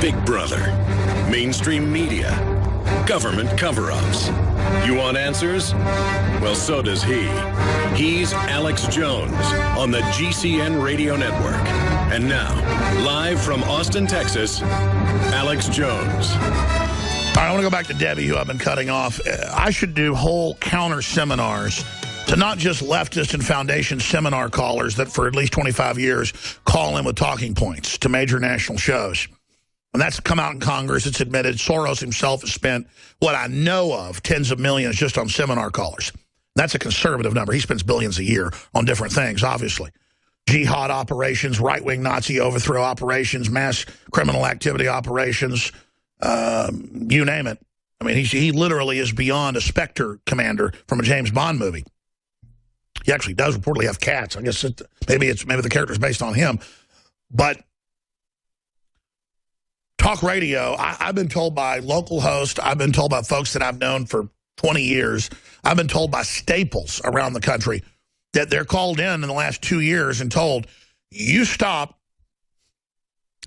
Big Brother, mainstream media, government cover-ups. You want answers? Well, so does he. He's Alex Jones on the GCN Radio Network. And now, live from Austin, Texas, Alex Jones. All right, I want to go back to Debbie, who I've been cutting off. I should do whole counter seminars to not just leftist and foundation seminar callers that for at least 25 years call in with talking points to major national shows. And that's come out in Congress. It's admitted. Soros himself has spent, what I know of, tens of millions just on seminar callers. That's a conservative number. He spends billions a year on different things, obviously. Jihad operations, right-wing Nazi overthrow operations, mass criminal activity operations, you name it. I mean, he literally is beyond a Spectre commander from a James Bond movie. He actually does reportedly have cats. I guess maybe the character's based on him. But talk radio, I've been told by local hosts, I've been told by folks that I've known for 20 years, I've been told by staples around the country that they're called in the last 2 years and told, you stop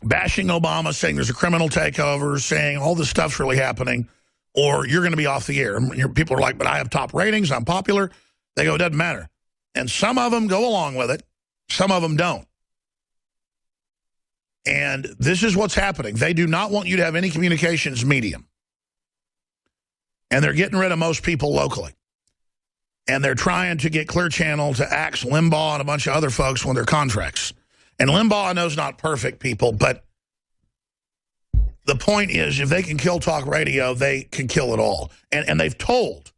bashing Obama, saying there's a criminal takeover, saying all this stuff's really happening, or you're going to be off the air. And people are like, but I have top ratings, I'm popular. They go, it doesn't matter. And some of them go along with it. Some of them don't. And this is what's happening. They do not want you to have any communications medium. And they're getting rid of most people locally. And they're trying to get Clear Channel to axe Limbaugh and a bunch of other folks on their contracts. And Limbaugh, I know, is not perfect, people, but the point is, if they can kill talk radio, they can kill it all. And they've told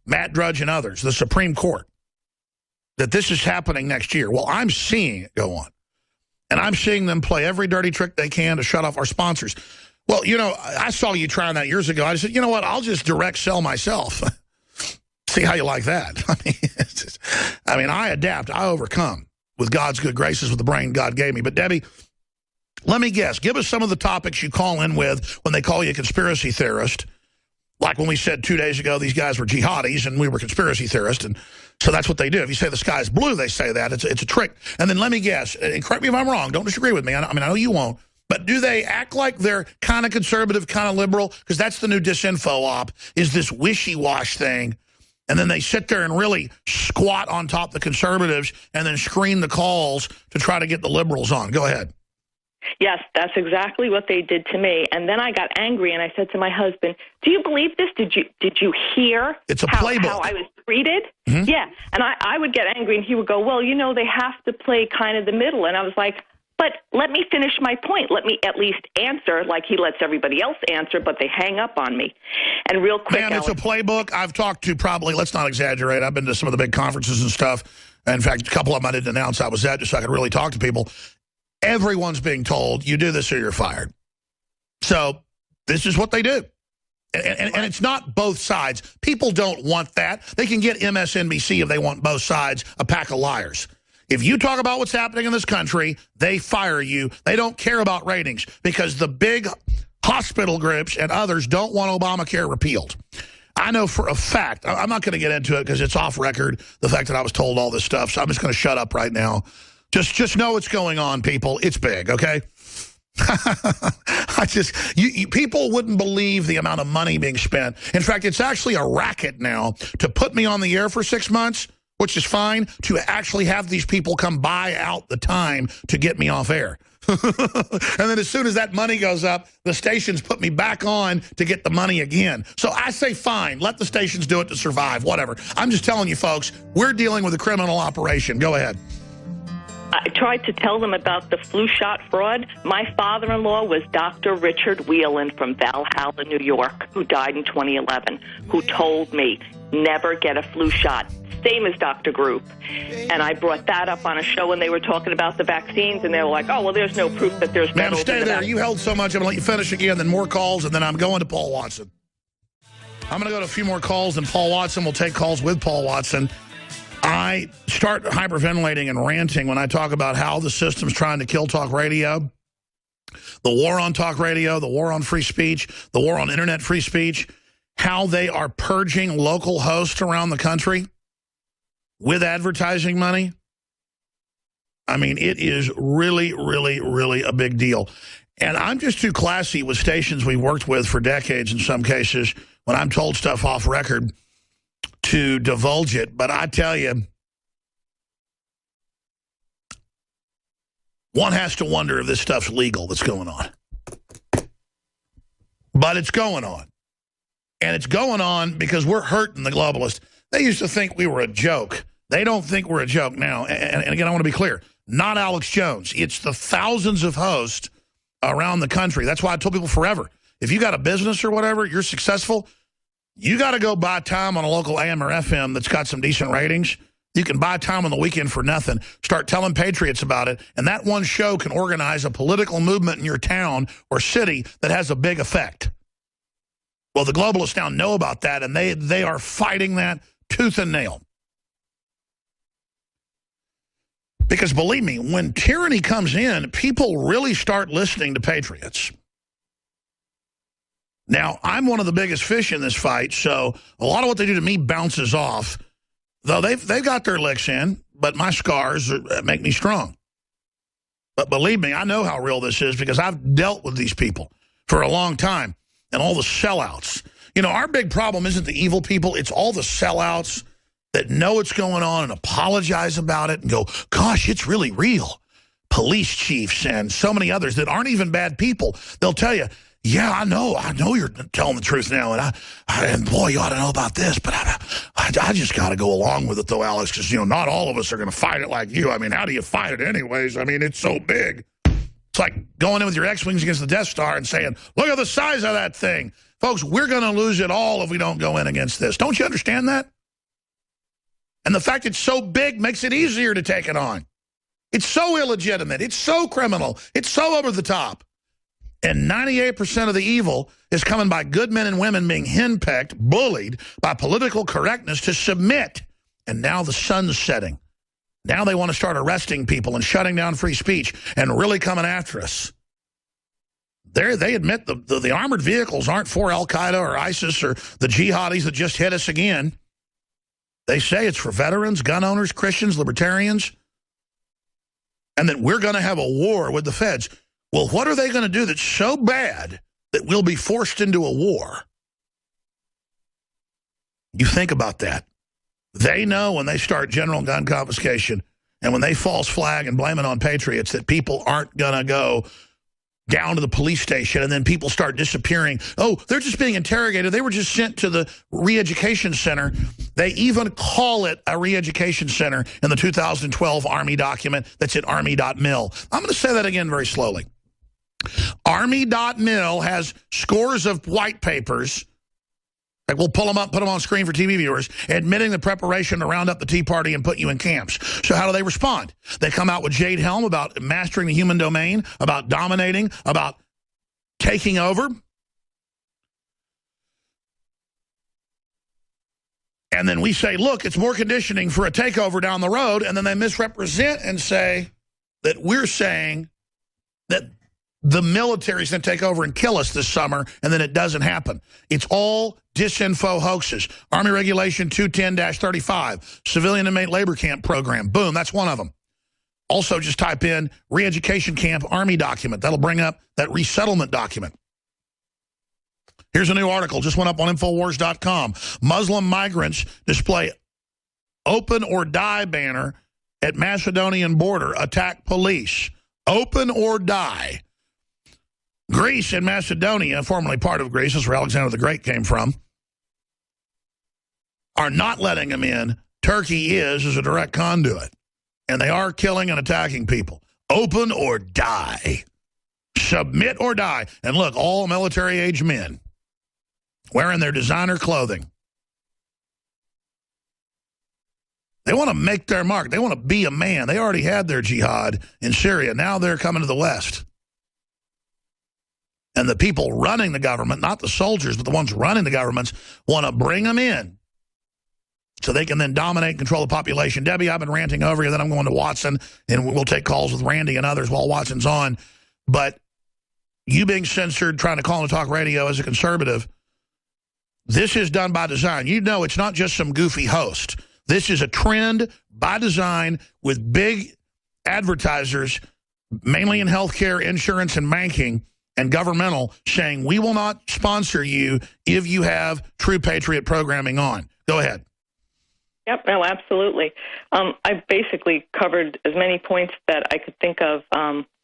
Matt Drudge and others, the Supreme Court, that this is happening next year. Well, I'm seeing it go on. And I'm seeing them play every dirty trick they can to shut off our sponsors. Well, you know, I saw you trying that years ago. I said, you know what, I'll just direct sell myself. See how you like that. I mean, I adapt. I overcome with God's good graces with the brain God gave me. But, Debbie, let me guess. Give us some of the topics you call in with when they call you a conspiracy theorist. Like when we said 2 days ago these guys were jihadis and we were conspiracy theorists. And so that's what they do. If you say the sky's blue, they say that. It's a trick. And then let me guess, and correct me if I'm wrong. Don't disagree with me. I know you won't. But do they act like they're kind of conservative, kind of liberal? Because that's the new disinfo op, is this wishy-wash thing. And then they sit there and really squat on top of the conservatives and then screen the calls to try to get the liberals on. Go ahead. Yes, that's exactly what they did to me. And then I got angry and I said to my husband, do you believe this? Did you hear how I was treated? Mm-hmm. Yeah. And I would get angry and he would go, well, you know, they have to play kind of the middle. And I was like, but let me finish my point. Let me at least answer like he lets everybody else answer, but they hang up on me. And real quick, man, it's a playbook. I've talked to probably, let's not exaggerate, I've been to some of the big conferences and stuff. In fact, a couple of them I didn't announce I was at just so I could really talk to people. Everyone's being told, you do this or you're fired. So this is what they do. And it's not both sides. People don't want that. They can get MSNBC if they want both sides, a pack of liars. If you talk about what's happening in this country, they fire you. They don't care about ratings because the big hospital groups and others don't want Obamacare repealed. I know for a fact, I'm not going to get into it because it's off record, the fact that I was told all this stuff, so I'm just going to shut up right now. Just know what's going on, people. It's big, okay? People wouldn't believe the amount of money being spent. In fact, it's actually a racket now to put me on the air for 6 months, which is fine, to actually have these people come buy out the time to get me off air. And then as soon as that money goes up, the stations put me back on to get the money again. So I say, fine, let the stations do it to survive, whatever. I'm just telling you, folks, we're dealing with a criminal operation. Go ahead. I tried to tell them about the flu shot fraud. My father-in-law was Dr. Richard Whelan from Valhalla, New York, who died in 2011, who told me, never get a flu shot. Same as Dr. Group. And I brought that up on a show when they were talking about the vaccines, and they were like, oh, well, there's no proof that there's... Ma'am, stay there. You held so much. I'm going to let you finish again, then more calls, and then I'm going to Paul Watson. I'm going to go to a few more calls, and Paul Watson will take calls with Paul Watson. I start hyperventilating and ranting when I talk about how the system's trying to kill talk radio, the war on talk radio, the war on free speech, the war on internet free speech, how they are purging local hosts around the country with advertising money. I mean, it is really, really, really a big deal. And I'm just too classy with stations we worked with for decades in some cases when I'm told stuff off record to divulge it. But I tell you, one has to wonder if this stuff's legal that's going on. But it's going on. And it's going on because we're hurting the globalists. They used to think we were a joke. They don't think we're a joke now. And again, I want to be clear. Not Alex Jones. It's the thousands of hosts around the country. That's why I told people forever. If you got a business or whatever, you're successful, you got to go buy time on a local AM or FM that's got some decent ratings. You can buy time on the weekend for nothing. Start telling patriots about it, and that one show can organize a political movement in your town or city that has a big effect. Well, the globalists now know about that, and they are fighting that tooth and nail. Because believe me, when tyranny comes in, people really start listening to patriots. Now, I'm one of the biggest fish in this fight, so a lot of what they do to me bounces off. Though they've got their licks in, but my scars make me strong. But believe me, I know how real this is because I've dealt with these people for a long time and all the sellouts. You know, our big problem isn't the evil people. It's all the sellouts that know what's going on and apologize about it and go, gosh, it's really real. Police chiefs and so many others that aren't even bad people. They'll tell you, yeah, I know you're telling the truth now, and boy, you ought to know about this, but I just got to go along with it, though, Alex, because, you know, not all of us are going to fight it like you. I mean, how do you fight it anyways? I mean, it's so big. It's like going in with your X-Wings against the Death Star and saying, look at the size of that thing. Folks, we're going to lose it all if we don't go in against this. Don't you understand that? And the fact it's so big makes it easier to take it on. It's so illegitimate. It's so criminal. It's so over the top. And 98% of the evil is coming by good men and women being henpecked, bullied by political correctness to submit. And now the sun's setting. Now they want to start arresting people and shutting down free speech and really coming after us. They admit the armored vehicles aren't for Al-Qaeda or ISIS or the jihadis that just hit us again. They say it's for veterans, gun owners, Christians, libertarians, and that we're going to have a war with the feds. Well, what are they going to do that's so bad that we'll be forced into a war? You think about that. They know when they start general gun confiscation and when they false flag and blame it on patriots that people aren't going to go down to the police station and then people start disappearing. Oh, they're just being interrogated. They were just sent to the re-education center. They even call it a re-education center in the 2012 Army document that's at army.mil. I'm going to say that again very slowly. Army.mil has scores of white papers. Like we'll pull them up, put them on screen for TV viewers, admitting the preparation to round up the Tea Party and put you in camps. So how do they respond? They come out with Jade Helm about mastering the human domain, about dominating, about taking over. And then we say, look, it's more conditioning for a takeover down the road. And then they misrepresent and say that we're saying that the military's going to take over and kill us this summer, and then it doesn't happen. It's all disinfo hoaxes. Army Regulation 210-35, Civilian Inmate Labor Camp Program. Boom, that's one of them. Also, just type in re-education camp Army document. That'll bring up that resettlement document. Here's a new article, just went up on Infowars.com. Muslim migrants display open or die banner at Macedonian border, attack police. Open or die. Greece and Macedonia, formerly part of Greece, that's where Alexander the Great came from, are not letting them in. Turkey is as a direct conduit. And they are killing and attacking people. Open or die. Submit or die. And look, all military-age men wearing their designer clothing. They want to make their mark. They want to be a man. They already had their jihad in Syria. Now they're coming to the West. And the people running the government, not the soldiers, but the ones running the governments, want to bring them in so they can then dominate and control the population. Debbie, I've been ranting over you, then I'm going to Watson, and we'll take calls with Randy and others while Watson's on. But you being censored, trying to call and talk radio as a conservative, this is done by design. You know it's not just some goofy host. This is a trend by design with big advertisers mainly in healthcare, insurance, and banking, and governmental, saying we will not sponsor you if you have True Patriot programming on. Go ahead. Yep, no, absolutely. I basically covered as many points that I could think of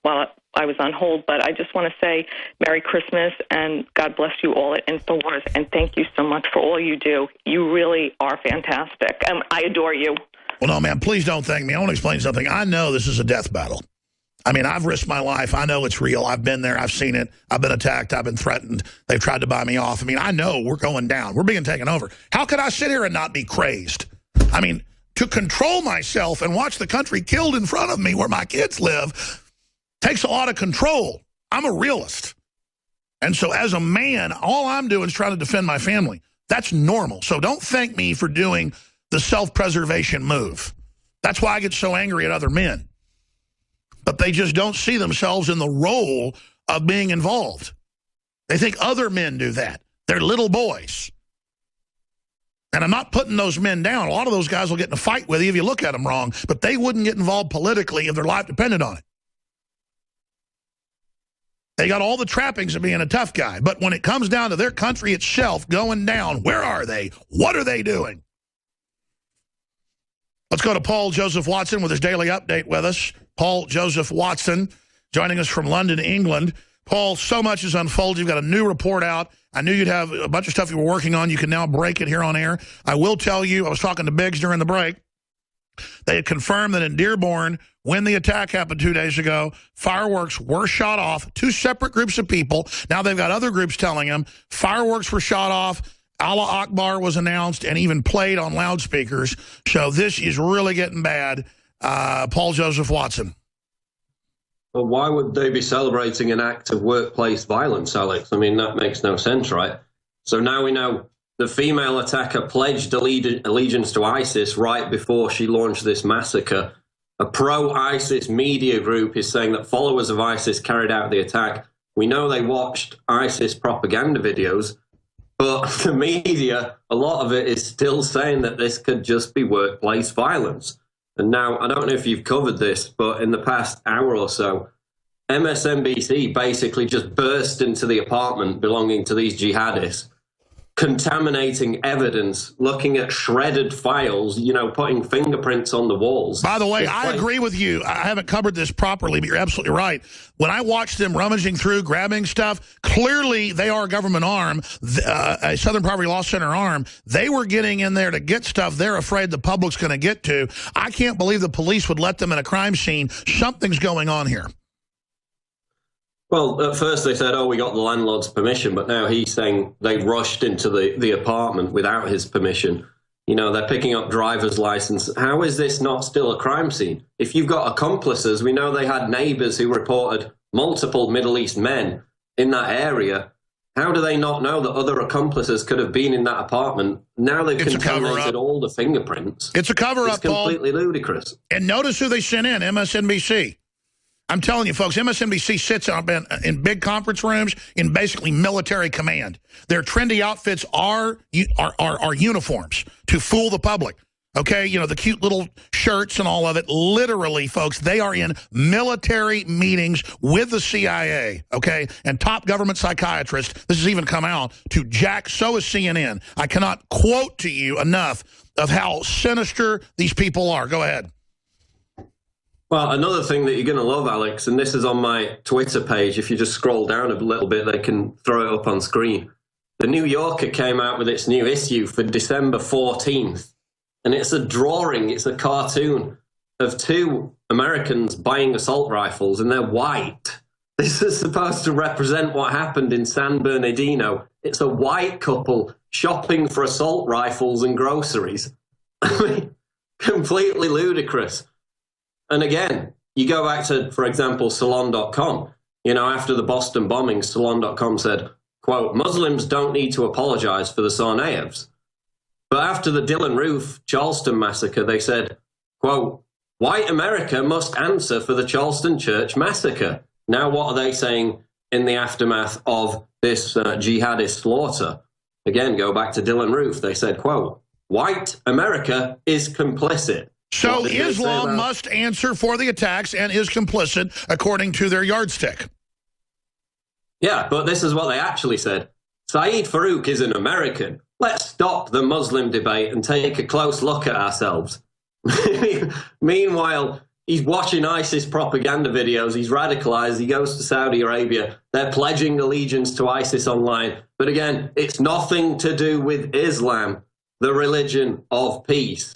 while I was on hold, but I just want to say Merry Christmas and God bless you all at InfoWars, and thank you so much for all you do. You really are fantastic. I adore you. Well, no, man, please don't thank me. I want to explain something. I know this is a death battle. I mean, I've risked my life. I know it's real. I've been there. I've seen it. I've been attacked. I've been threatened. They've tried to buy me off. I mean, I know we're going down. We're being taken over. How could I sit here and not be crazed? I mean, to control myself and watch the country killed in front of me where my kids live takes a lot of control. I'm a realist. And so as a man, all I'm doing is trying to defend my family. That's normal. So don't thank me for doing the self-preservation move. That's why I get so angry at other men. But they just don't see themselves in the role of being involved. They think other men do that. They're little boys. And I'm not putting those men down. A lot of those guys will get in a fight with you if you look at them wrong, but they wouldn't get involved politically if their life depended on it. They got all the trappings of being a tough guy, but when it comes down to their country itself going down, where are they? What are they doing? Let's go to Paul Joseph Watson with his daily update with us. Paul Joseph Watson joining us from London, England. Paul, so much has unfolded. You've got a new report out. I knew you'd have a bunch of stuff you were working on. You can now break it here on air. I will tell you, I was talking to Biggs during the break. They had confirmed that in Dearborn, when the attack happened 2 days ago, fireworks were shot off. Two separate groups of people. Now they've got other groups telling them fireworks were shot off. Allah Akbar was announced and even played on loudspeakers. So this is really getting bad. Paul Joseph Watson. Well, why would they be celebrating an act of workplace violence, Alex? I mean, that makes no sense, right? So now we know the female attacker pledged allegiance to ISIS right before she launched this massacre. A pro-ISIS media group is saying that followers of ISIS carried out the attack. We know they watched ISIS propaganda videos, but the media, a lot of it is still saying that this could just be workplace violence. And now, I don't know if you've covered this, but in the past hour or so, MSNBC basically just burst into the apartment belonging to these jihadists, contaminating evidence, looking at shredded files, you know, putting fingerprints on the walls. By the way, I agree with you. I haven't covered this properly, but you're absolutely right. When I watched them rummaging through, grabbing stuff, clearly they are a government arm, a Southern Poverty Law Center arm. They were getting in there to get stuff they're afraid the public's going to get to. I can't believe the police would let them in a crime scene. Something's going on here. Well, at first they said, oh, we got the landlord's permission, but now he's saying they rushed into the apartment without his permission. You know, they're picking up driver's license. How is this not still a crime scene? If you've got accomplices, we know they had neighbors who reported multiple Middle East men in that area. How do they not know that other accomplices could have been in that apartment? Now they've contaminated all the fingerprints. It's a cover-up, It's completely ludicrous. And notice who they sent in, MSNBC. I'm telling you, folks, MSNBC sits in big conference rooms in basically military command. Their trendy outfits are uniforms to fool the public. Okay, you know, the cute little shirts and all of it. Literally, folks, they are in military meetings with the CIA, okay, and top government psychiatrists. This has even come out to jack, so is CNN. I cannot quote to you enough of how sinister these people are. Go ahead. Well, another thing that you're going to love, Alex, and this is on my Twitter page. If you just scroll down a little bit, they can throw it up on screen. The New Yorker came out with its new issue for December 14th, and it's a drawing, it's a cartoon of two Americans buying assault rifles, and they're white. This is supposed to represent what happened in San Bernardino. It's a white couple shopping for assault rifles and groceries. I mean, completely ludicrous. And again, you go back to, for example, Salon.com. You know, after the Boston bombing, Salon.com said, quote, Muslims don't need to apologize for the Tsarnaevs. But after the Dillon Roof Charleston massacre, they said, quote, white America must answer for the Charleston church massacre. Now, what are they saying in the aftermath of this jihadist slaughter? Again, go back to Dillon Roof. They said, quote, white America is complicit. So Islam must answer for the attacks and is complicit according to their yardstick. Yeah, but this is what they actually said. Saeed Farouk is an American. Let's stop the Muslim debate and take a close look at ourselves. Meanwhile, he's watching ISIS propaganda videos. He's radicalized. He goes to Saudi Arabia. They're pledging allegiance to ISIS online. But again, it's nothing to do with Islam, the religion of peace,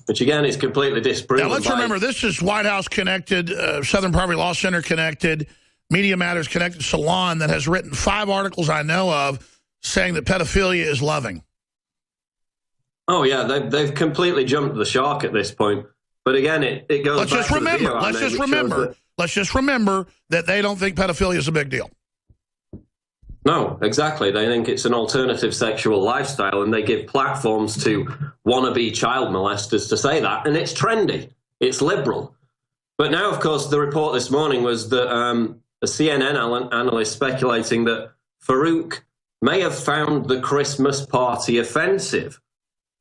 which again is completely disproven. Now, let's remember, this is White House connected, Southern Poverty Law Center connected, Media Matters connected Salon that has written 5 articles I know of saying that pedophilia is loving. Oh, yeah, they've completely jumped the shark at this point. But again, it goes Let's back just to remember, the video let's just remember that they don't think pedophilia is a big deal. No, exactly. They think it's an alternative sexual lifestyle, and they give platforms to wannabe child molesters to say that, and it's trendy. It's liberal. But now, of course, the report this morning was that a CNN analyst speculating that Farouk may have found the Christmas party offensive.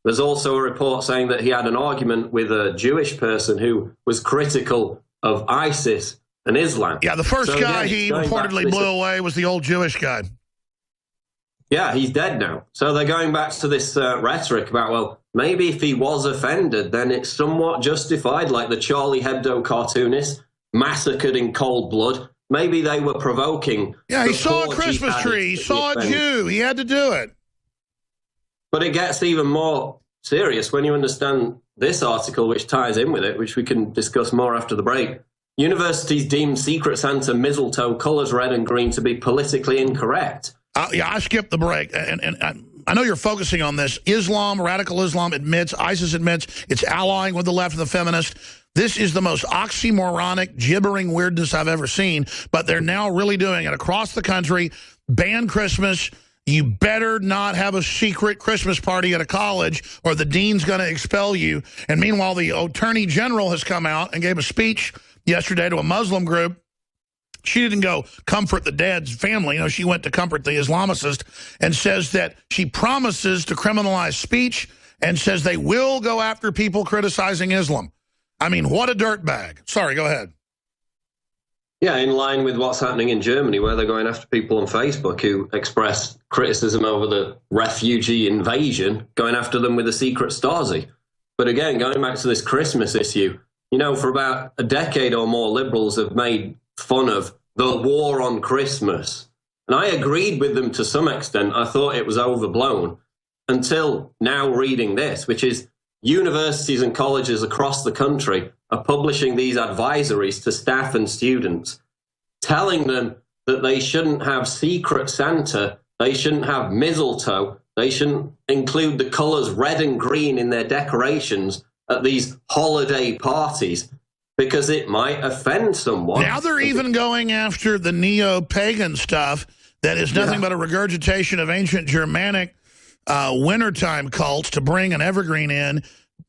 There's also a report saying that he had an argument with a Jewish person who was critical of ISIS and Islam. Yeah, the first guy he reportedly blew away was the old Jewish guy. Yeah, he's dead now. So they're going back to this rhetoric about, well, maybe if he was offended, then it's somewhat justified, like the Charlie Hebdo cartoonist massacred in cold blood. Maybe they were provoking. Yeah, he saw a Christmas tree. He saw a Jew. He had to do it. But it gets even more serious when you understand this article, which ties in with it, which we can discuss more after the break. Universities deem Secret Santa mistletoe colors red and green to be politically incorrect. Yeah, I skipped the break. And I know you're focusing on this. Islam, radical Islam admits, ISIS admits, it's allying with the left and the feminists. This is the most oxymoronic, gibbering weirdness I've ever seen. But they're now really doing it across the country. Ban Christmas. You better not have a secret Christmas party at a college or the dean's going to expel you. And meanwhile, the Attorney General has come out and gave a speech yesterday to a Muslim group. She didn't go comfort the dead's family. You know, she went to comfort the Islamicist and says that she promises to criminalize speech and says they will go after people criticizing Islam. I mean, what a dirtbag. Sorry, go ahead. Yeah, in line with what's happening in Germany, where they're going after people on Facebook who express criticism over the refugee invasion, going after them with a secret Stasi. But again, going back to this Christmas issue, you know, for about a decade or more, liberals have made fun of the war on Christmas. And I agreed with them to some extent. I thought it was overblown until now reading this, which is universities and colleges across the country are publishing these advisories to staff and students, telling them that they shouldn't have Secret Santa, they shouldn't have mistletoe, they shouldn't include the colors red and green in their decorations at these holiday parties because it might offend someone. Now they're even going after the neo-pagan stuff that is nothing but a regurgitation of ancient Germanic wintertime cults to bring an evergreen in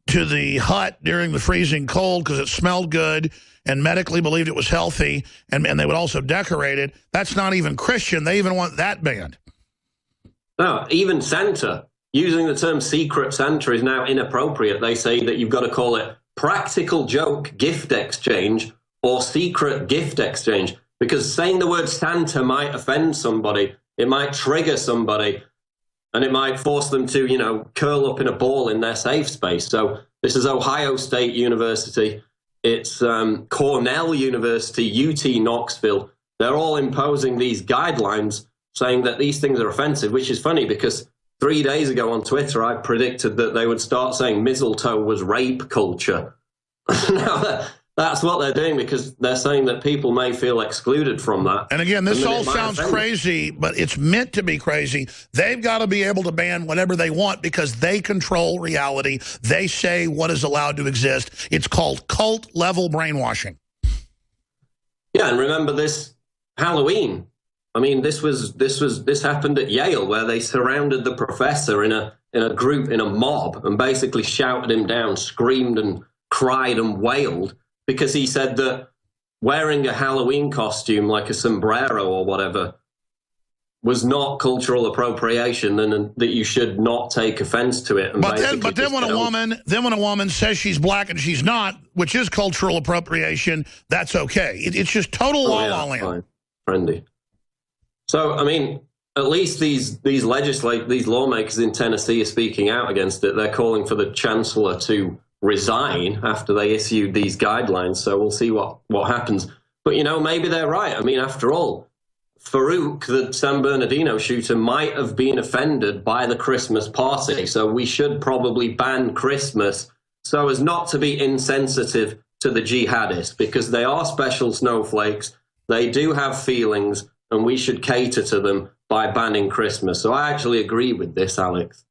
to the hut during the freezing cold because it smelled good and medically believed it was healthy, and they would also decorate it. That's not even Christian. They even want that banned. No, even Santa. Using the term Secret Santa is now inappropriate. They say that you've got to call it practical joke gift exchange or secret gift exchange, because saying the word Santa might offend somebody. It might trigger somebody, and it might force them to, you know, curl up in a ball in their safe space. So this is Ohio State University. It's Cornell University, UT Knoxville. They're all imposing these guidelines saying that these things are offensive, which is funny because 3 days ago on Twitter, I predicted that they would start saying mistletoe was rape culture. Now, that's what they're doing because they're saying that people may feel excluded from that. And again, this all sounds crazy, but it's meant to be crazy. They've got to be able to ban whatever they want because they control reality. They say what is allowed to exist. It's called cult-level brainwashing. Yeah, and remember this Halloween. I mean, this happened at Yale, where they surrounded the professor in a group, in a mob, and basically shouted him down, screamed and cried and wailed because he said that wearing a Halloween costume like a sombrero or whatever was not cultural appropriation, and that you should not take offense to it. And but then when a woman says she's black and she's not, which is cultural appropriation, that's okay. It's just total la-la land. Friendly. So, I mean, at least these lawmakers in Tennessee are speaking out against it. They're calling for the chancellor to resign after they issued these guidelines. So we'll see what happens. But, you know, maybe they're right. I mean, after all, Farouk, the San Bernardino shooter, might have been offended by the Christmas party. So we should probably ban Christmas so as not to be insensitive to the jihadists, because they are special snowflakes. They do have feelings, and we should cater to them by banning Christmas. So I actually agree with this, Alex.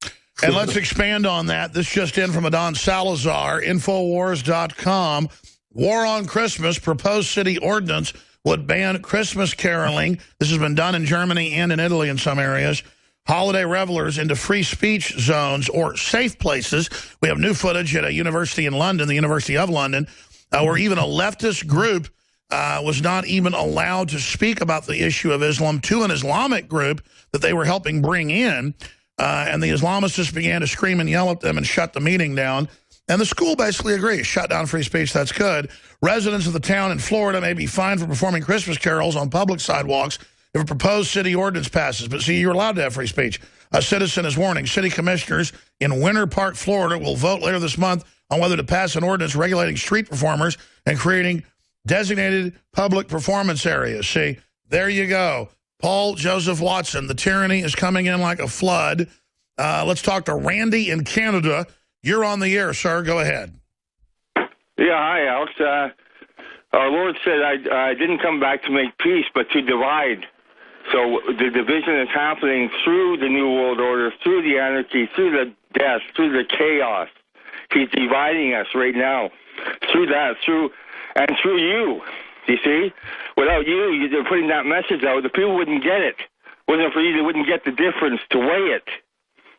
And let's expand on that. This just in from Adon Salazar, Infowars.com. War on Christmas, proposed city ordinance would ban Christmas caroling. This has been done in Germany and in Italy in some areas. Holiday revelers into free speech zones or safe places. We have new footage at a university in London, the University of London, where even a leftist group was not even allowed to speak about the issue of Islam to an Islamic group that they were helping bring in. And the Islamists just began to scream and yell at them and shut the meeting down. And the school basically agrees. Shut down free speech, that's good. Residents of the town in Florida may be fined for performing Christmas carols on public sidewalks if a proposed city ordinance passes. But see, you're allowed to have free speech. A citizen is warning city commissioners in Winter Park, Florida will vote later this month on whether to pass an ordinance regulating street performers and creating designated public performance areas. See, there you go. Paul Joseph Watson, the tyranny is coming in like a flood. Let's talk to Randy in Canada. You're on the air, sir. Go ahead. Yeah, hi, Alex. Our Lord said, I didn't come back to make peace, but to divide. So the division is happening through the New World Order, through the anarchy, through the death, through the chaos. He's dividing us right now. Through that, through you. You see? Without you, they're putting that message out. The people wouldn't get it. Wasn't it for you, they wouldn't get the difference, to weigh it,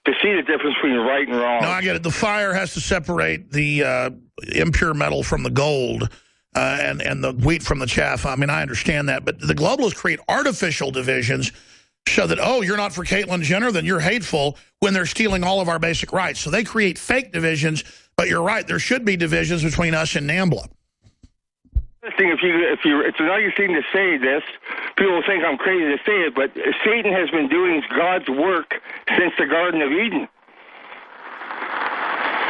to see the difference between right and wrong. No, I get it. The fire has to separate the impure metal from the gold and the wheat from the chaff. I mean, I understand that. But the globalists create artificial divisions so that, oh, you're not for Caitlyn Jenner, then you're hateful, when they're stealing all of our basic rights. So they create fake divisions. But you're right. There should be divisions between us and NAMBLA. It's another thing to say this. People think I'm crazy to say it, but Satan has been doing God's work since the Garden of Eden.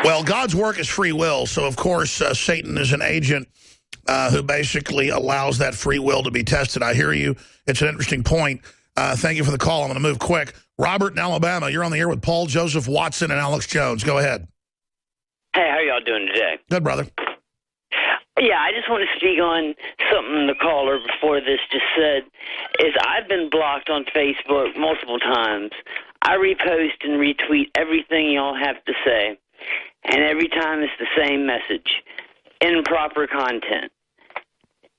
Well, God's work is free will, so of course Satan is an agent who basically allows that free will to be tested. I hear you. It's an interesting point. Thank you for the call. I'm going to move quick. Robert in Alabama, you're on the air with Paul Joseph Watson and Alex Jones. Go ahead. Hey, how y'all doing today? Good, brother. Yeah, I just want to speak on something the caller before this just said, is I've been blocked on Facebook multiple times. I repost and retweet everything y'all have to say, and every time it's the same message, improper content.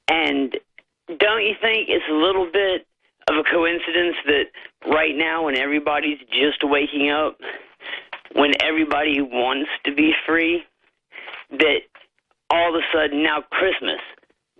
And don't you think it's a little bit of a coincidence that right now when everybody's just waking up, when everybody wants to be free, that all of a sudden now Christmas,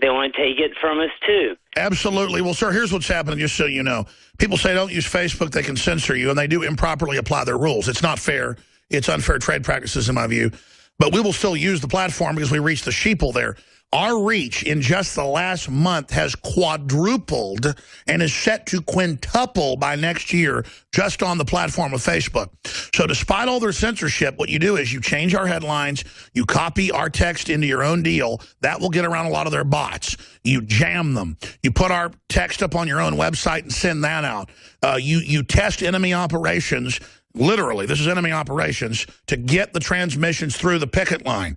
they want to take it from us too. Absolutely. Well, sir, here's what's happening, just so you know. People say don't use Facebook, they can censor you, and they do improperly apply their rules. It's not fair. It's unfair trade practices, in my view. But we will still use the platform because we reach the sheeple there. Our reach in just the last month has quadrupled and is set to quintuple by next year just on the platform of Facebook. So despite all their censorship, what you do is you change our headlines, you copy our text into your own deal. That will get around a lot of their bots. You jam them. You put our text up on your own website and send that out. You test enemy operations. Literally, this is enemy operations to get the transmissions through the picket line.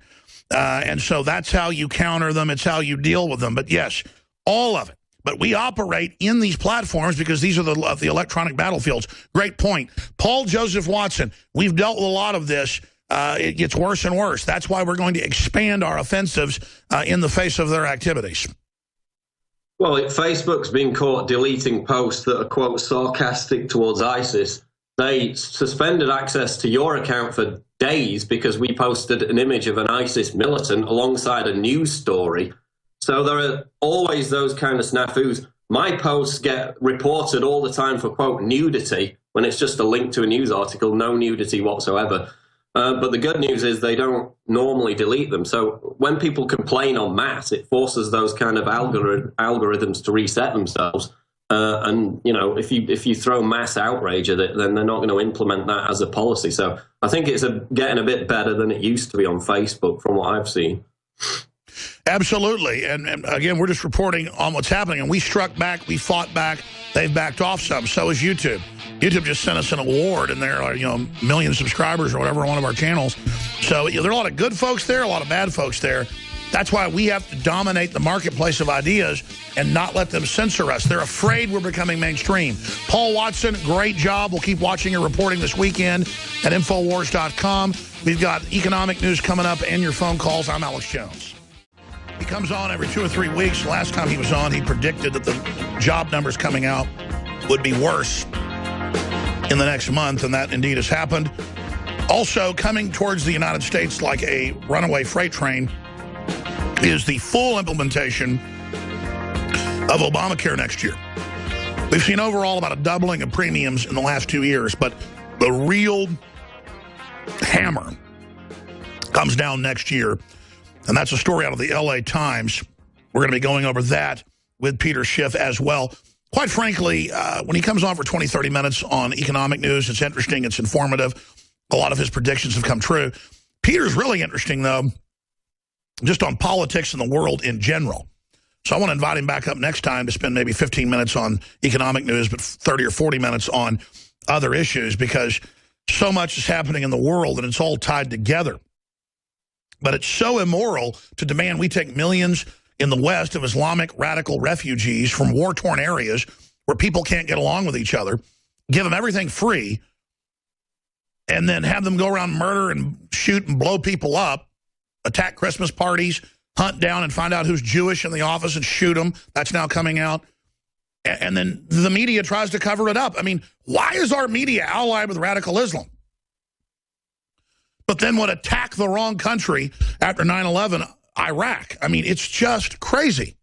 And so that's how you counter them. It's how you deal with them. But yes, all of it. But we operate in these platforms because these are the electronic battlefields. Great point. Paul Joseph Watson, we've dealt with a lot of this. It gets worse and worse. That's why we're going to expand our offensives in the face of their activities. Well, Facebook's been caught deleting posts that are, quote, sarcastic towards ISIS. They suspended access to your account for days because we posted an image of an ISIS militant alongside a news story. So there are always those kind of snafus. my posts get reported all the time for, quote, nudity, when it's just a link to a news article, no nudity whatsoever. But the good news is they don't normally delete them. So when people complain en masse, it forces those kind of algorithms to reset themselves. And, you know, if you throw mass outrage at it, then they're not going to implement that as a policy. So I think it's getting a bit better than it used to be on Facebook from what I've seen. Absolutely. And again, we're just reporting on what's happening. And we struck back. We fought back. They've backed off some. So is YouTube. YouTube just sent us an award, and there are, you know, a million subscribers or whatever on one of our channels. So there are a lot of good folks there, a lot of bad folks there. That's why we have to dominate the marketplace of ideas and not let them censor us. They're afraid we're becoming mainstream. Paul Watson, great job. We'll keep watching your reporting this weekend at Infowars.com. We've got economic news coming up and your phone calls. I'm Alex Jones. He comes on every 2 or 3 weeks. Last time he was on, he predicted that the job numbers coming out would be worse in the next month, and that indeed has happened. Also, coming towards the United States like a runaway freight train is the full implementation of Obamacare next year. We've seen overall about a doubling of premiums in the last 2 years, but the real hammer comes down next year, and that's a story out of the LA Times. We're going to be going over that with Peter Schiff as well. Quite frankly, when he comes on for 20, 30 minutes on economic news, it's interesting, it's informative. A lot of his predictions have come true. Peter's really interesting, though, just on politics in the world in general. So I want to invite him back up next time to spend maybe 15 minutes on economic news, but 30 or 40 minutes on other issues, because so much is happening in the world and it's all tied together. But it's so immoral to demand we take millions in the West of Islamic radical refugees from war-torn areas where people can't get along with each other, give them everything free, and then have them go around murder and shoot and blow people up, attack Christmas parties, hunt down and find out who's Jewish in the office and shoot them. That's now coming out. And then the media tries to cover it up. I mean, why is our media allied with radical Islam? But then would attack the wrong country after 9/11, Iraq. I mean, it's just crazy.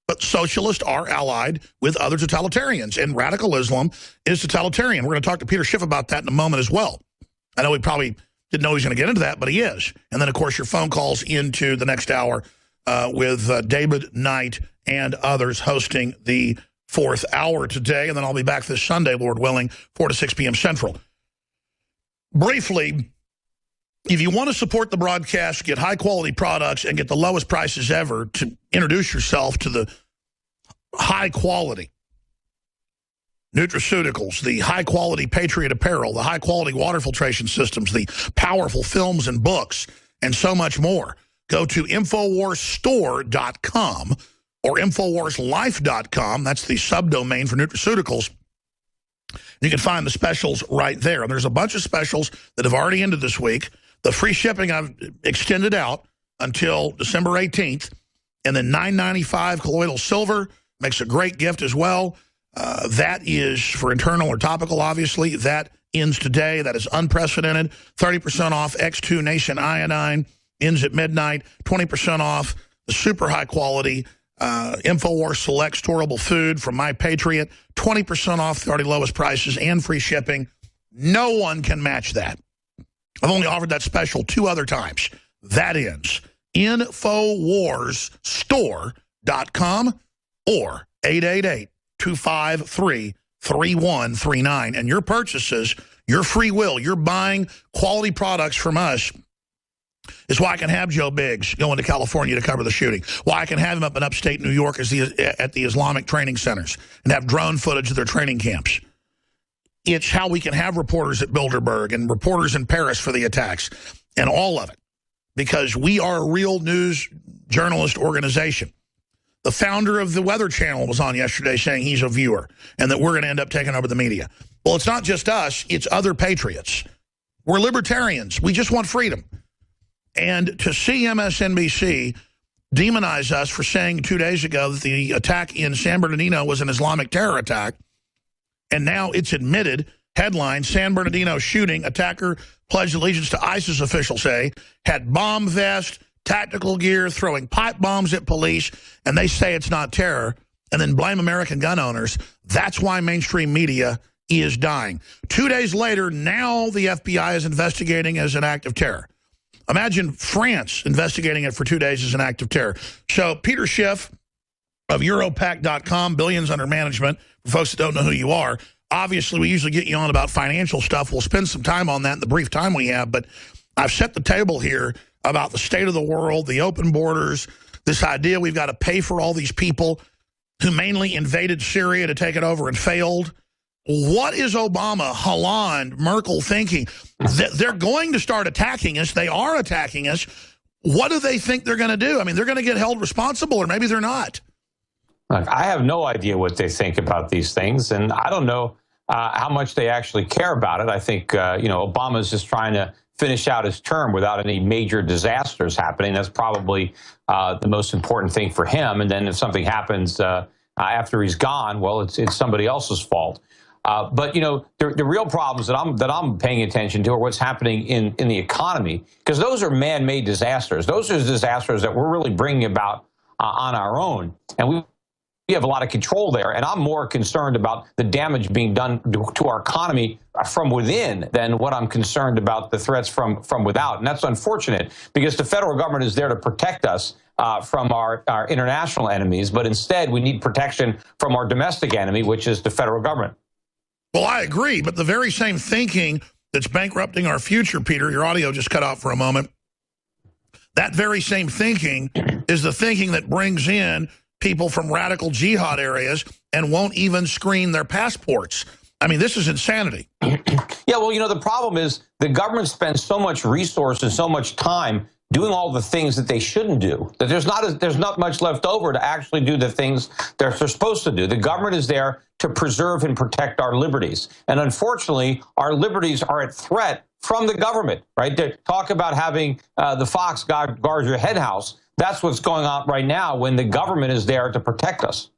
But socialists are allied with other totalitarians, and radical Islam is totalitarian. We're going to talk to Peter Schiff about that in a moment as well. I know he probably didn't know he was going to get into that, but he is. And then, of course, your phone calls into the next hour with David Knight and others hosting the 4th hour today. And then I'll be back this Sunday, Lord willing, 4 to 6 p.m. Central. Briefly, if you want to support the broadcast, get high-quality products, and get the lowest prices ever to introduce yourself to the high-quality nutraceuticals, the high-quality Patriot apparel, the high-quality water filtration systems, the powerful films and books, and so much more, go to InfoWarsStore.com or InfoWarsLife.com. That's the subdomain for nutraceuticals. You can find the specials right there. And there's a bunch of specials that have already ended this week. The free shipping I've extended out until December 18th. And then $9.95 colloidal silver makes a great gift as well. That is for internal or topical, obviously. That ends today. That is unprecedented. 30% off X2 Nation Iodine. Ends at midnight. 20% off the super high quality InfoWars Select Storable Food from My Patriot. 20% off the already lowest prices and free shipping. No one can match that. I've only offered that special 2 other times. That ends. InfoWarsStore.com or 888-253-3139. And your purchases, your free will, you're buying quality products from us, is why I can have Joe Biggs going to California to cover the shooting. Why I can have him up in upstate New York at the Islamic training centers and have drone footage of their training camps. It's how we can have reporters at Bilderberg and reporters in Paris for the attacks and all of it, because we are a real news journalist organization. The founder of the Weather Channel was on yesterday saying he's a viewer and that we're going to end up taking over the media. Well, it's not just us. It's other patriots. We're libertarians. We just want freedom. And to see MSNBC demonize us for saying 2 days ago that the attack in San Bernardino was an Islamic terror attack, and now it's admitted, headline, San Bernardino shooting, attacker pledged allegiance to ISIS, officials say, had bomb vest, tactical gear, throwing pipe bombs at police, and they say it's not terror. and then blame American gun owners. That's why mainstream media is dying. 2 days later, now the FBI is investigating as an act of terror. Imagine France investigating it for 2 days as an act of terror. So Peter Schiff of Europac.com, billions under management, for folks that don't know who you are. Obviously, we usually get you on about financial stuff. We'll spend some time on that in the brief time we have, but I've set the table here about the state of the world, the open borders, this idea we've got to pay for all these people who mainly invaded Syria to take it over and failed. What is Obama, Hollande, Merkel thinking? They're going to start attacking us. They are attacking us. What do they think they're going to do? I mean, they're going to get held responsible, or maybe they're not. Look, I have no idea what they think about these things, and I don't know how much they actually care about it. I think, Obama's just trying to finish out his term without any major disasters happening. That's probably the most important thing for him. And then if something happens after he's gone, well, it's somebody else's fault. But the real problems that I'm paying attention to are what's happening in the economy, because those are man-made disasters. Those are disasters that we're really bringing about on our own, and we have a lot of control there. And I'm more concerned about the damage being done to our economy from within than what I'm concerned about the threats from without. And that's unfortunate, because the federal government is there to protect us from our international enemies, but instead we need protection from our domestic enemy, which is the federal government. Well, I agree, but the very same thinking that's bankrupting our future, Peter, your audio just cut out for a moment, that very same thinking is the thinking that brings in people from radical jihad areas and won't even screen their passports. I mean, this is insanity. Yeah, well, the problem is the government spends so much resource and so much time doing all the things that they shouldn't do, that there's not much left over to actually do the things they're supposed to do. The government is there to preserve and protect our liberties. And unfortunately, our liberties are at threat from the government, right? They talk about having the fox guard your hen house. That's what's going on right now when the government is there to protect us.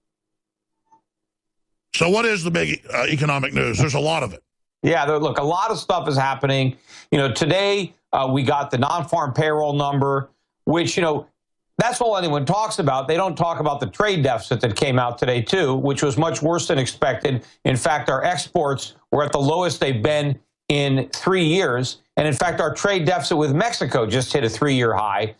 So what is the big economic news? There's a lot of it. Yeah, look, a lot of stuff is happening. Today we got the non-farm payroll number, which, that's all anyone talks about. They don't talk about the trade deficit that came out today, too, which was much worse than expected. In fact, our exports were at the lowest they've been in 3 years. And in fact, our trade deficit with Mexico just hit a 3-year high.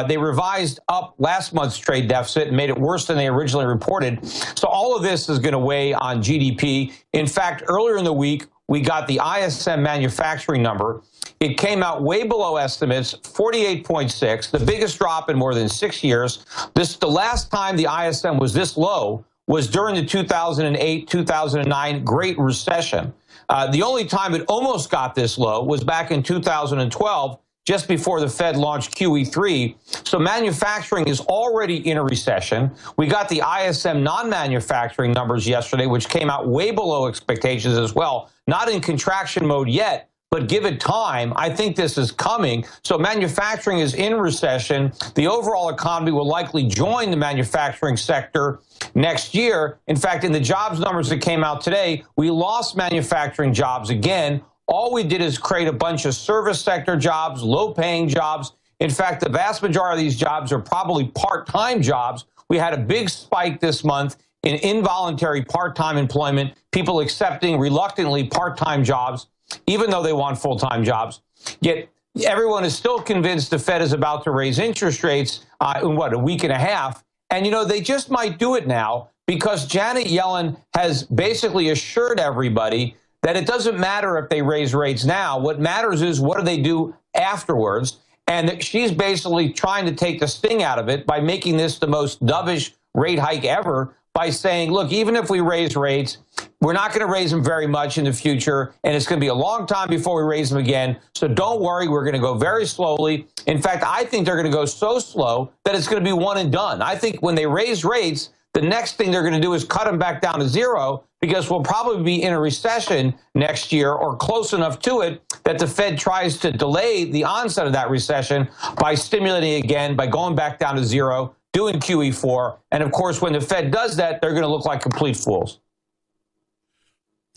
They revised up last month's trade deficit and made it worse than they originally reported. So all of this is going to weigh on GDP. In fact, earlier in the week, we got the ISM manufacturing number. It came out way below estimates, 48.6, the biggest drop in more than 6 years. The last time the ISM was this low was during the 2008-2009 Great Recession. The only time it almost got this low was back in 2012, just before the Fed launched QE3. So manufacturing is already in a recession. We got the ISM non-manufacturing numbers yesterday, which came out way below expectations as well. Not in contraction mode yet, but give it time. I think this is coming. So manufacturing is in recession. The overall economy will likely join the manufacturing sector next year. In fact, in the jobs numbers that came out today, we lost manufacturing jobs again. All we did is create a bunch of service sector jobs, low-paying jobs. In fact, the vast majority of these jobs are probably part-time jobs. We had a big spike this month in involuntary part-time employment, people accepting reluctantly part-time jobs, even though they want full-time jobs. Yet everyone is still convinced the Fed is about to raise interest rates in, a week and a half. And, they just might do it now because Janet Yellen has basically assured everybody that it doesn't matter if they raise rates now. What matters is what do they do afterwards. And she's basically trying to take the sting out of it by making this the most dovish rate hike ever by saying, look, even if we raise rates, we're not going to raise them very much in the future, and it's going to be a long time before we raise them again. So don't worry, we're going to go very slowly. In fact, I think they're going to go so slow that it's going to be one and done. I think when they raise rates, the next thing they're going to do is cut them back down to zero, because we'll probably be in a recession next year or close enough to it that the Fed tries to delay the onset of that recession by stimulating again, by going back down to zero, doing QE4. And of course, when the Fed does that, they're going to look like complete fools.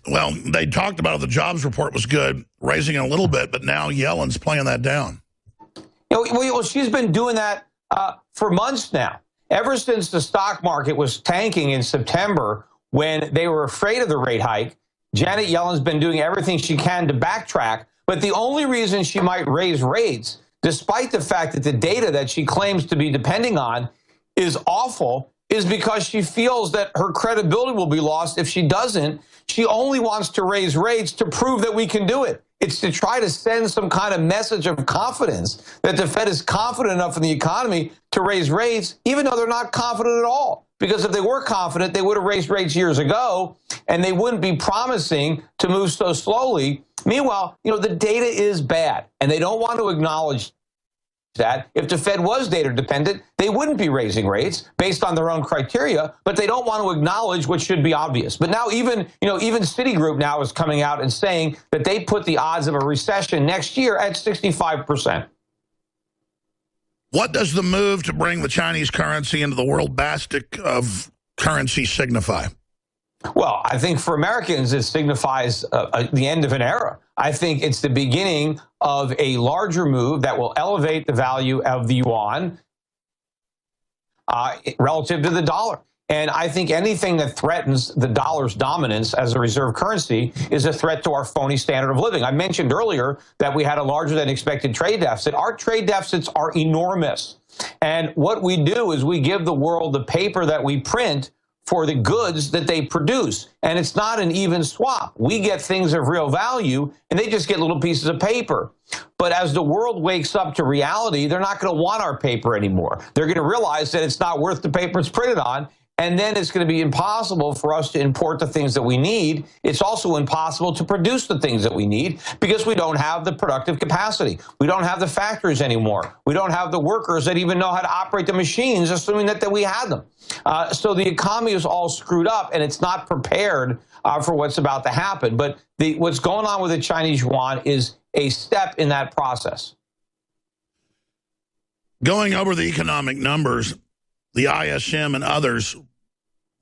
Well, they talked about it. The jobs report was good, raising it a little bit, but now Yellen's playing that down. Well, she's been doing that for months now. ever since the stock market was tanking in September when they were afraid of the rate hike, Janet Yellen's been doing everything she can to backtrack. But the only reason she might raise rates, despite the fact that the data that she claims to be depending on is awful, is because she feels that her credibility will be lost if she doesn't. She only wants to raise rates to prove that we can do it. It's to try to send some kind of message of confidence that the Fed is confident enough in the economy to raise rates, even though they're not confident at all. Because if they were confident, they would have raised rates years ago, and they wouldn't be promising to move so slowly. Meanwhile, the data is bad, and they don't want to acknowledge that. If the Fed was data dependent, they wouldn't be raising rates based on their own criteria, but they don't want to acknowledge what should be obvious. But now even Citigroup now is coming out and saying that they put the odds of a recession next year at 65%. What does the move to bring the Chinese currency into the world basket of currency signify? Well, I think for Americans, it signifies the end of an era. I think it's the beginning of a larger move that will elevate the value of the yuan relative to the dollar. And I think anything that threatens the dollar's dominance as a reserve currency is a threat to our phony standard of living. I mentioned earlier that we had a larger than expected trade deficit. Our trade deficits are enormous. And what we do is we give the world the paper that we print for the goods that they produce. And it's not an even swap. We get things of real value, and they just get little pieces of paper. But as the world wakes up to reality, they're not going to want our paper anymore. They're going to realize that it's not worth the paper it's printed on, and then it's going to be impossible for us to import the things that we need. It's also impossible to produce the things that we need because we don't have the productive capacity. We don't have the factories anymore. We don't have the workers that even know how to operate the machines, assuming that we had them. So the economy is all screwed up, and it's not prepared for what's about to happen. But what's going on with the Chinese yuan is a step in that process. Going over the economic numbers, the ISM and others,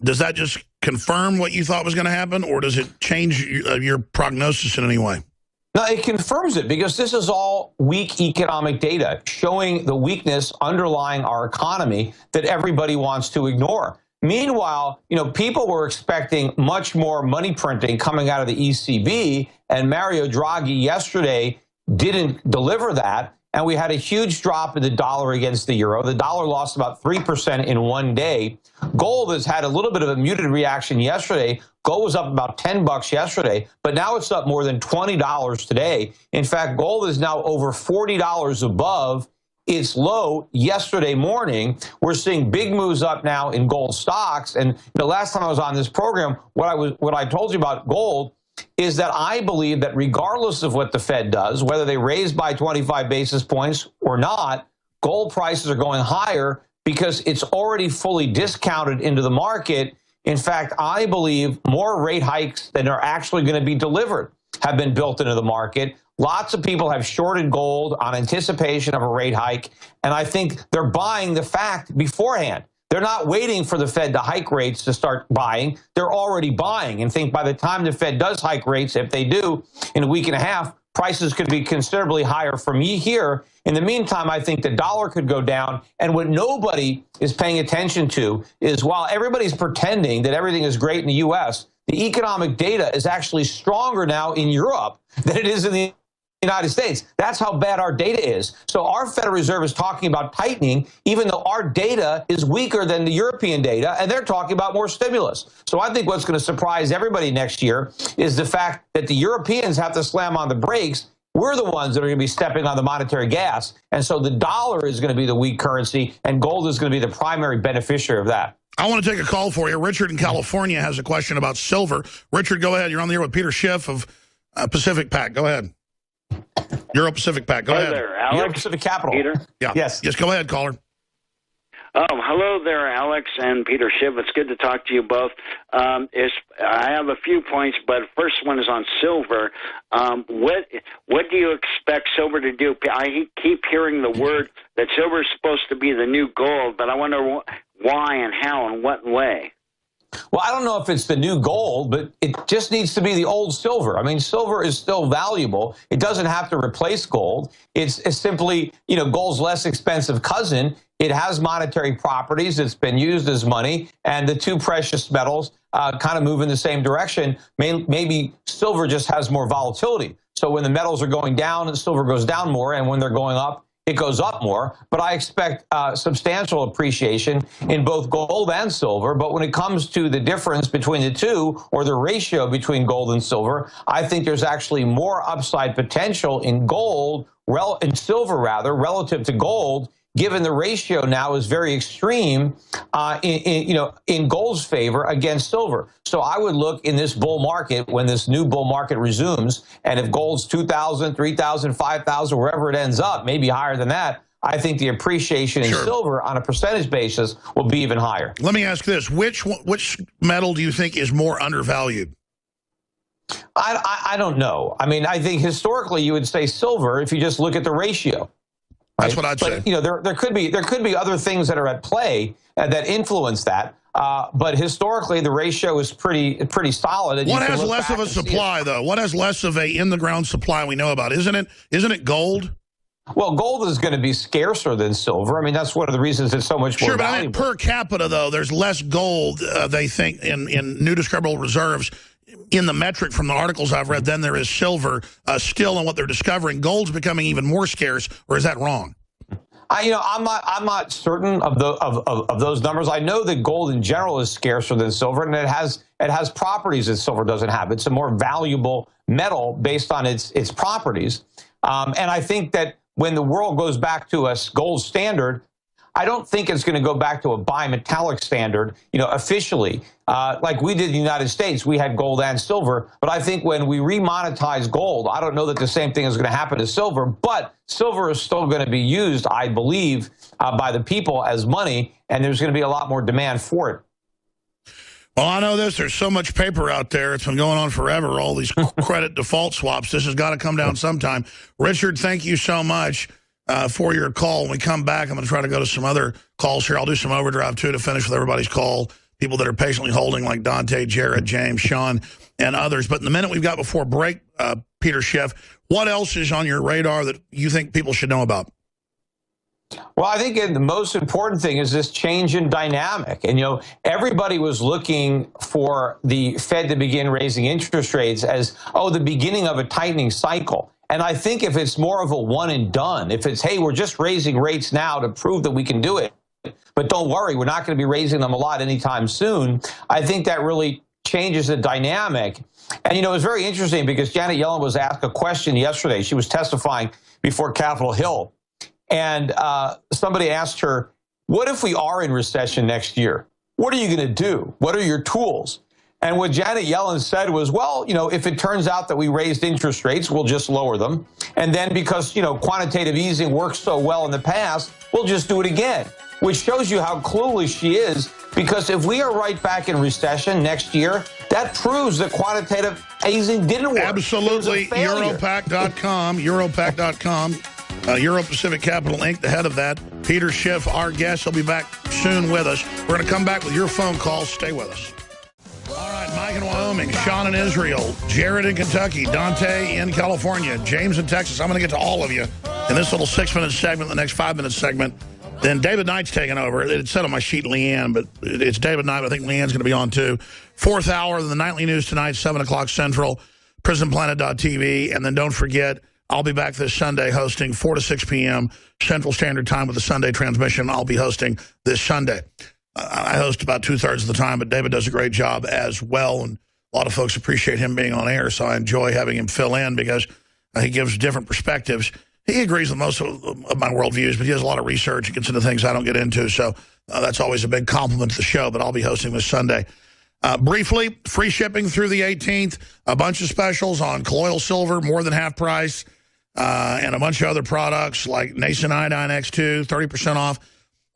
does that just confirm what you thought was going to happen, or does it change your prognosis in any way? No, it confirms it because this is all weak economic data showing the weakness underlying our economy that everybody wants to ignore. Meanwhile, people were expecting much more money printing coming out of the ECB, and Mario Draghi yesterday didn't deliver that. And we had a huge drop in the dollar against the euro. The dollar lost about 3% in one day. Gold has had a little bit of a muted reaction yesterday. Gold was up about $10 yesterday, but now it's up more than $20 today. In fact, gold is now over $40 above its low yesterday morning. We're seeing big moves up now in gold stocks. And the last time I was on this program, what I told you about gold is that I believe that regardless of what the Fed does, whether they raise by 25 basis points or not, gold prices are going higher because it's already fully discounted into the market. In fact, I believe more rate hikes than are actually going to be delivered have been built into the market. Lots of people have shorted gold on anticipation of a rate hike, and I think they're buying the fact beforehand. They're not waiting for the Fed to hike rates to start buying. They're already buying and think by the time the Fed does hike rates, if they do in a week and a half, prices could be considerably higher from here. In the meantime, I think the dollar could go down. And what nobody is paying attention to is while everybody's pretending that everything is great in the U.S., the economic data is actually stronger now in Europe than it is in the United States. That's how bad our data is. So our Federal Reserve is talking about tightening, even though our data is weaker than the European data, and they're talking about more stimulus. So I think what's going to surprise everybody next year is the fact that the Europeans have to slam on the brakes. We're the ones that are going to be stepping on the monetary gas. And so the dollar is going to be the weak currency, and gold is going to be the primary beneficiary of that. I want to take a call for you. Richard in California has a question about silver. Richard, go ahead. You're on the air with Peter Schiff of Pacific Pac. Go ahead. Euro Pacific Pac. Go ahead. There, Alex. Euro Pacific Capital. Peter? Yeah. Yes. Yes, go ahead, caller. Hello there, Alex and Peter Schiff. It's good to talk to you both. I have a few points, but first one is on silver. What do you expect silver to do? I keep hearing the word that silver is supposed to be the new gold, but I wonder why and how and what way. Well, I don't know if it's the new gold, but it just needs to be the old silver. I mean, silver is still valuable. It doesn't have to replace gold. It's simply, gold's less expensive cousin. It has monetary properties. It's been used as money. And the two precious metals kind of move in the same direction. Maybe silver just has more volatility. So when the metals are going down, silver goes down more. And when they're going up, it goes up more. But I expect substantial appreciation in both gold and silver. But when it comes to the difference between the two, or the ratio between gold and silver, I think there's actually more upside potential in gold, in silver rather, relative to gold, given the ratio now is very extreme in gold's favor against silver. So I would look in this bull market, when this new bull market resumes, and if gold's 2,000, 3,000, 5,000, wherever it ends up, maybe higher than that, I think the appreciation in silver on a percentage basis will be even higher. Let me ask this. Which metal do you think is more undervalued? I don't know. I mean, I think historically you would say silver if you just look at the ratio. That's what I'd say. You know, there could be other things that are at play that influence that. But historically, the ratio is pretty solid. And what has less of a supply, though? What has less of a in-the-ground supply we know about? Isn't it gold? Well, gold is going to be scarcer than silver. I mean, that's one of the reasons it's so much more valuable. Sure, but I mean, per capita, though, there's less gold, they think, in new discoverable reserves in the metric from the articles I've read than there is silver still in what they're discovering. Gold's becoming even more scarce, or is that wrong? I'm not certain of those numbers. I know that gold in general is scarcer than silver, and it has properties that silver doesn't have. It's a more valuable metal based on its properties. And I think that when the world goes back to a gold standard, I don't think it's going to go back to a bimetallic standard, officially. Like we did in the United States, we had gold and silver. But I think when we remonetize gold, I don't know that the same thing is going to happen to silver, but silver is still going to be used, I believe, by the people as money, and there's going to be a lot more demand for it. Well, I know this. There's so much paper out there. It's been going on forever, all these credit default swaps. This has got to come down sometime. Richard, thank you so much for your call. When we come back, I'm going to try to go to some other calls here. I'll do some overdrive, too, to finish with everybody's call. People that are patiently holding, like Dante, Jared, James, Sean, and others. But in the minute we've got before break, Peter Schiff, what else is on your radar that you think people should know about? Well, I think the most important thing is this change in dynamic. And, everybody was looking for the Fed to begin raising interest rates as, the beginning of a tightening cycle. And I think if it's more of a one and done, if it's, hey, we're just raising rates now to prove that we can do it, but don't worry, we're not going to be raising them a lot anytime soon, I think that really changes the dynamic. And, it was very interesting because Janet Yellen was asked a question yesterday. She was testifying before Capitol Hill. And somebody asked her, what if we are in recession next year? What are you going to do? What are your tools? And what Janet Yellen said was, well, if it turns out that we raised interest rates, we'll just lower them. And then because, quantitative easing worked so well in the past, we'll just do it again, which shows you how clueless she is. Because if we are right back in recession next year, that proves that quantitative easing didn't work. Absolutely. Europac.com, Europac.com. Euro Pacific Capital Inc., the head of that. Peter Schiff, our guest. He'll be back soon with us. We're going to come back with your phone calls. Stay with us. All right, Mike in Wyoming, Sean in Israel, Jared in Kentucky, Dante in California, James in Texas. I'm going to get to all of you in this little 6-minute segment, the next 5-minute segment. Then David Knight's taking over. It said on my sheet Leanne, but it's David Knight. I think Leanne's going to be on too. 4th hour of the nightly news tonight, 7 o'clock Central, prisonplanet.tv. And then don't forget, I'll be back this Sunday hosting 4 to 6 p.m. Central Standard Time with the Sunday transmission. I'll be hosting this Sunday. I host about 2/3 of the time, but David does a great job as well, and a lot of folks appreciate him being on air, so I enjoy having him fill in because he gives different perspectives. He agrees with most of my worldviews, but he has a lot of research. He gets into things I don't get into, so that's always a big compliment to the show, but I'll be hosting this Sunday. Briefly, free shipping through the 18th, a bunch of specials on colloidal silver, more than half price, and a bunch of other products like Nascent Iodine X2, 30% off.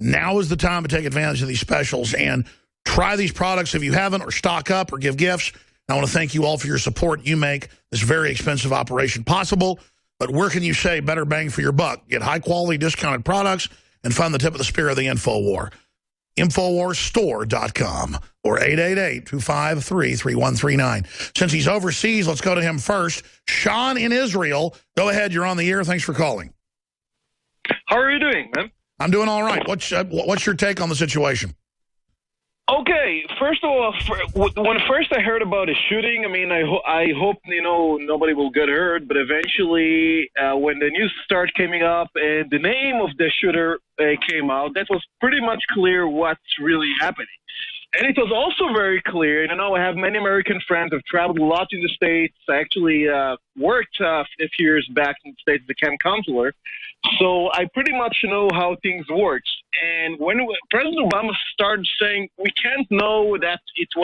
Now is the time to take advantage of these specials and try these products if you haven't, or stock up or give gifts. I want to thank you all for your support. You make this very expensive operation possible. But where can you say better bang for your buck? Get high-quality discounted products and find the tip of the spear of the InfoWar. InfoWarsStore.com or 888-253-3139. Since he's overseas, let's go to him first. Sean in Israel. Go ahead. You're on the air. Thanks for calling. How are you doing, man? I'm doing all right. What's your take on the situation? Okay, first of all, when first I heard about the shooting, I mean, I hope, nobody will get hurt, but eventually when the news started coming up and the name of the shooter came out, that was pretty much clear what's really happening. And it was also very clear, and I know I have many American friends who have traveled a lot to the States. I actually worked a few years back in the States as a camp counselor, so I pretty much know how things work. And when President Obama started saying we can't know that it's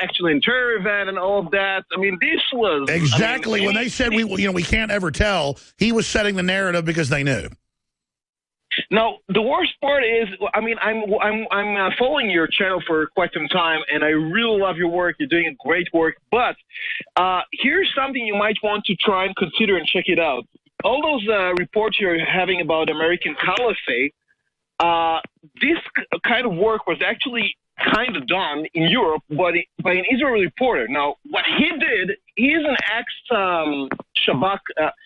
actually a terror event and all of that, I mean, this was... Exactly. When they said we can't ever tell, he was setting the narrative because they knew. Now, the worst part is, I mean, I'm following your channel for quite some time, and I really love your work. You're doing great work. But here's something you might want to try and consider and check it out. All those reports you're having about American caliphate, this kind of work was actually kind of done in Europe by an Israeli reporter. Now, what he did, he's an ex-Shabak,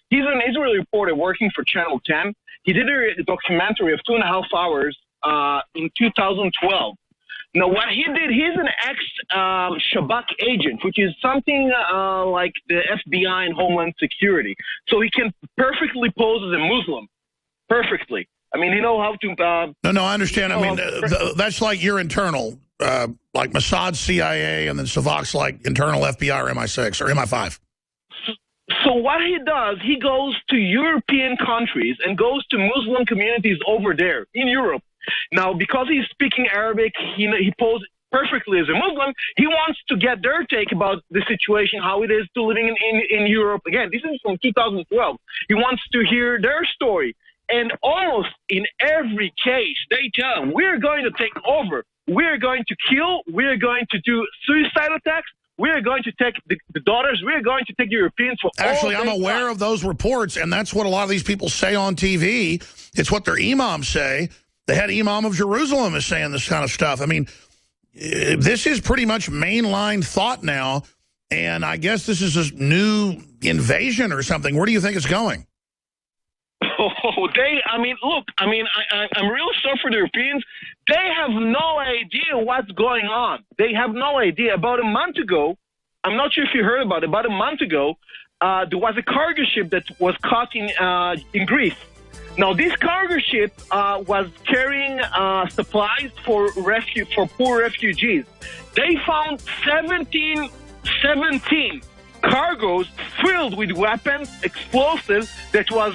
he's an Israeli reporter working for Channel 10. He did a documentary of 2.5 hours in 2012. Now, what he did, he's an ex-Shabak agent, which is something like the FBI and Homeland Security. So he can perfectly pose as a Muslim. Perfectly. I mean, how to... No, I understand. I mean, that's like your internal, like Mossad, CIA, and then Savak's like internal FBI or MI6 or MI5. So what he does, he goes to European countries and goes to Muslim communities over there in Europe. Now, because he's speaking Arabic, he poses perfectly as a Muslim. He wants to get their take about the situation, how it is to living in Europe. Again, this is from 2012. He wants to hear their story. And almost in every case, they tell him, we're going to take over. We're going to kill. We're going to do suicide attacks. We're going to take the daughters. We're going to take Europeans for Actually, I'm aware of those reports, and that's what a lot of these people say on TV. It's what their imams say. The head imam of Jerusalem is saying this kind of stuff. I mean, this is pretty much mainline thought now, and I guess this is a new invasion or something. Where do you think it's going? I'm real sorry for the Europeans. They have no idea what's going on. They have no idea. About a month ago, I'm not sure if you heard about it, about a month ago, there was a cargo ship that was caught in Greece. Now, this cargo ship was carrying supplies for poor refugees. They found 17 cargoes filled with weapons, explosives that was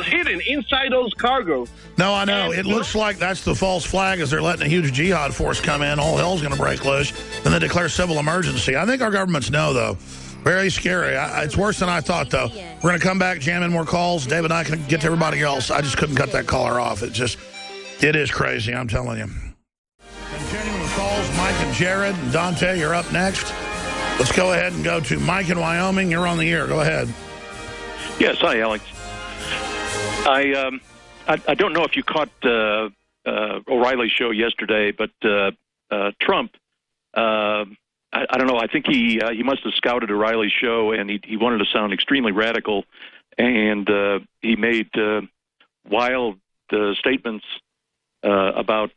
hidden inside those cargoes. No, I know. It looks like that's the false flag as they're letting a huge jihad force come in. All hell's going to break loose. Then they declare civil emergency. I think our governments know, though. Very scary. It's worse than I thought, though. We're going to come back, jam in more calls. David and I can get to everybody else. I just couldn't cut that caller off. It is crazy, I'm telling you. Continuing with calls, Mike and Jared and Dante, you're up next. Let's go ahead and go to Mike in Wyoming. You're on the air. Go ahead. Yes, hi, Alex. I don't know if you caught O'Reilly's show yesterday, but Trump, I don't know. I think he must have scouted O'Reilly's show, and he wanted to sound extremely radical, and he made wild statements about